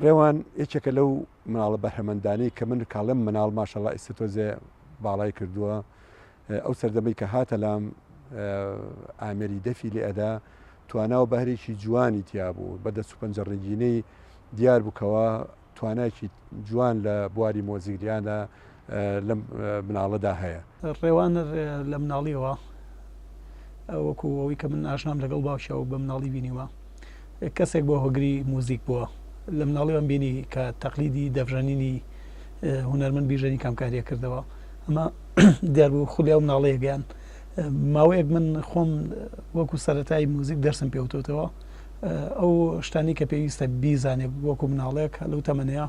ڕێوان یەکێکە لەو مناڵە بەرهەمەندانەی کە من کاڵم مناڵ ماشەڵڵا ئێستا تۆزێ باڵای کردووە ئەو سەردەمەی کە هاتە لام ئامێری دەفی لێ ئەدا تواناوە بەهرێکی جوانی تیا بوو بە دەست و پەنجەڕێگینەی دیار بووکەوە توانایکی جوان لە بواری مۆزیگریانە لەم مناڵەدا هەیە. ڕێوان لە مناڵیەوە وەکو ئەوەی کە من ئاشنام لەگەڵ باوشەوە بە مناڵی بینیوە کەسێک بۆ هۆگری موزیک بووە لە مناڵیوان بینی کە تەقلیدی دەڤژەنینی هونەرمەند بیژەنی کامکاریە کردەوە ئەمە دیار بوو خولیاو مناڵەیە گەیان ماوەیەک من خۆم وەکو سەرەتای موزیک دەرسم پێوتۆتەوە ئەو شتانی کە پێویستە بیزانێ وەکو مناڵێک لەو تەمەنەیە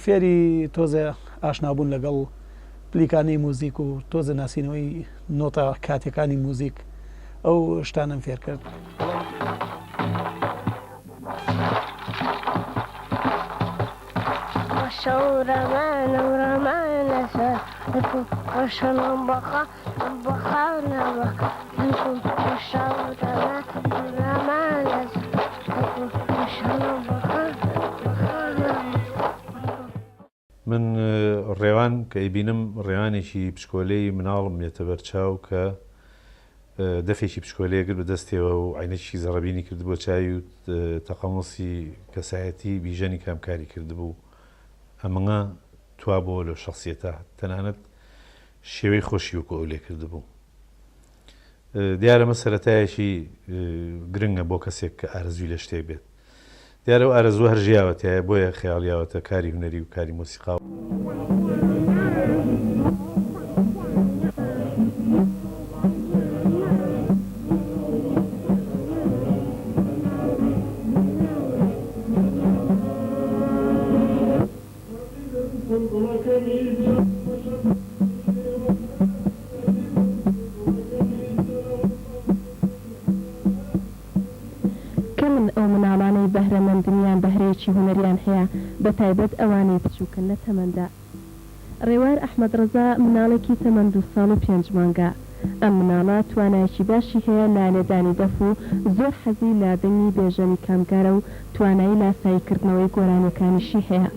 فێری تۆزە ئاشنابوون لەگەڵ پلیکانی موزیک و تۆزە ناسینەوەی نۆتە کاتەکانی موزیک ئەو شتانم فێر کرد. شورمان ورمان لكم وشنو بقى بقانا لكم شورمان ورمان لكم وشنو بقى بقانا من ڕێوان کە ئەیبینم ڕێوانێکی پشکۆلەی مناڵم لێتە بەرچاو کە دەفێکی پشکۆلەیەگرت بە دەستێەوە و عینەکی زەڕەبینی کرد بۆ چاوی و تەقەموسی کەسایەتی بیژەنی کامکاری کردبوو ئەمەڭە توا بۆ لە شخصیەتە تەنانەت شێوەی خۆشی وەکو ئەو لێ کردبوو. دیارە مە سەرەتایەکی گرنگە بۆ کەسێک کە ئارەزووی لە شتێک بێت. دیارە و ئارەزوو هەرژیاوەتایە بۆیە خەیاڵیاوەتە کاری هونەری و کاری مۆسیقا. بەهرەمەندنیان بەهرەیەکی هونەریان هەیە بە تایبەت ئەوانەی بچووکن لە تەمەندا. ڕێوار ئەحمەد ڕەزا مناڵێکی تەمەن 2 ساڵ و 5 مانگە. ئەم مناڵە توانایکی باشی هەیە لانێدانی دەف و زۆر حەزی لە دەنگی بێژەنی کامگارە و توانایی لاساییکردنەوەی گۆرانەکانیشی هەیە.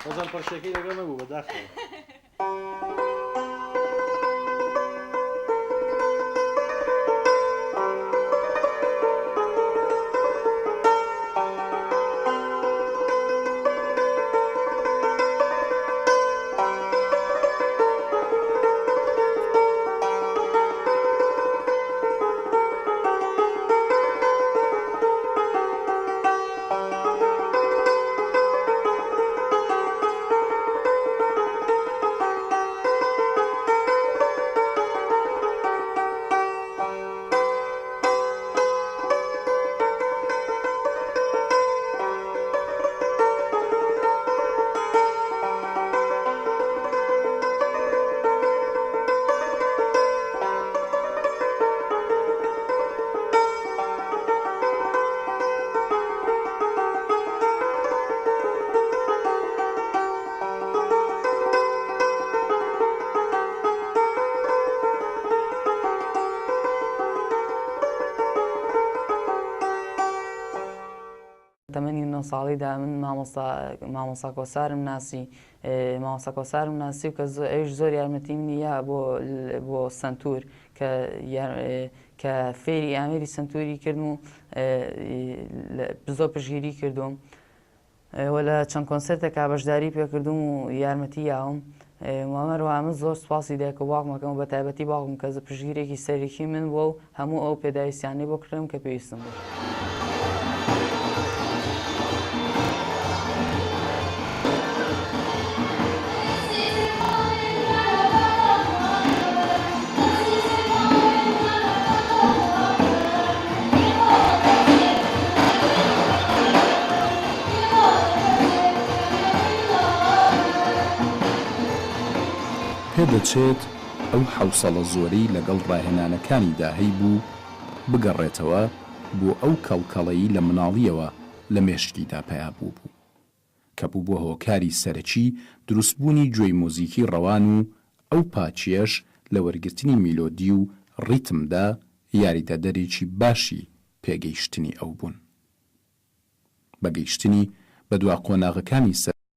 وەزان پەرشەکەی لەگەڵ نەبوو بەداخەوە. تەمەنی 9 ساڵیدا من مامۆستا کۆسارم ناسی مامۆستا کۆسارم ناسی و کە ئەوش زۆر یارمەتی منیە بۆ سنتور کە فێری ئامێری سنتوری کردم و زۆر پشگیری کردوم و لە چەند کۆنسەرتێکا بەشداری پێکردوم و یارمەتی یاوم مامەروە من زۆر سوپاسی دایکە باوکمەکەم و بە تایبەتی باوکم کە پشگیرێکی سەرێکی من بووە و هەموو ئەو پێداویستیانەی بۆ کردم کە پێویستم بوو. پێدەچێت ئەو حوسەڵە زۆرەی لەگەڵ ڕاهێنانەکانیدا هەیبوو بگەڕێتەوە بۆ ئەو کەڵکەڵەیی لە مناڵیەوە لە مێشکیدا پەیابوو بوو کە بوو بۆ هۆکاری سەرەکی دروستبوونی گوێی مۆزیکی ڕەوان و ئەو پاچیەش لە وەرگرتنی میلۆدی و ڕیتمدا یاریدەدەرێکی باشی پێگەیشتنی ئەو بوون بەگەیشتنی بە دوا قۆناغەکانی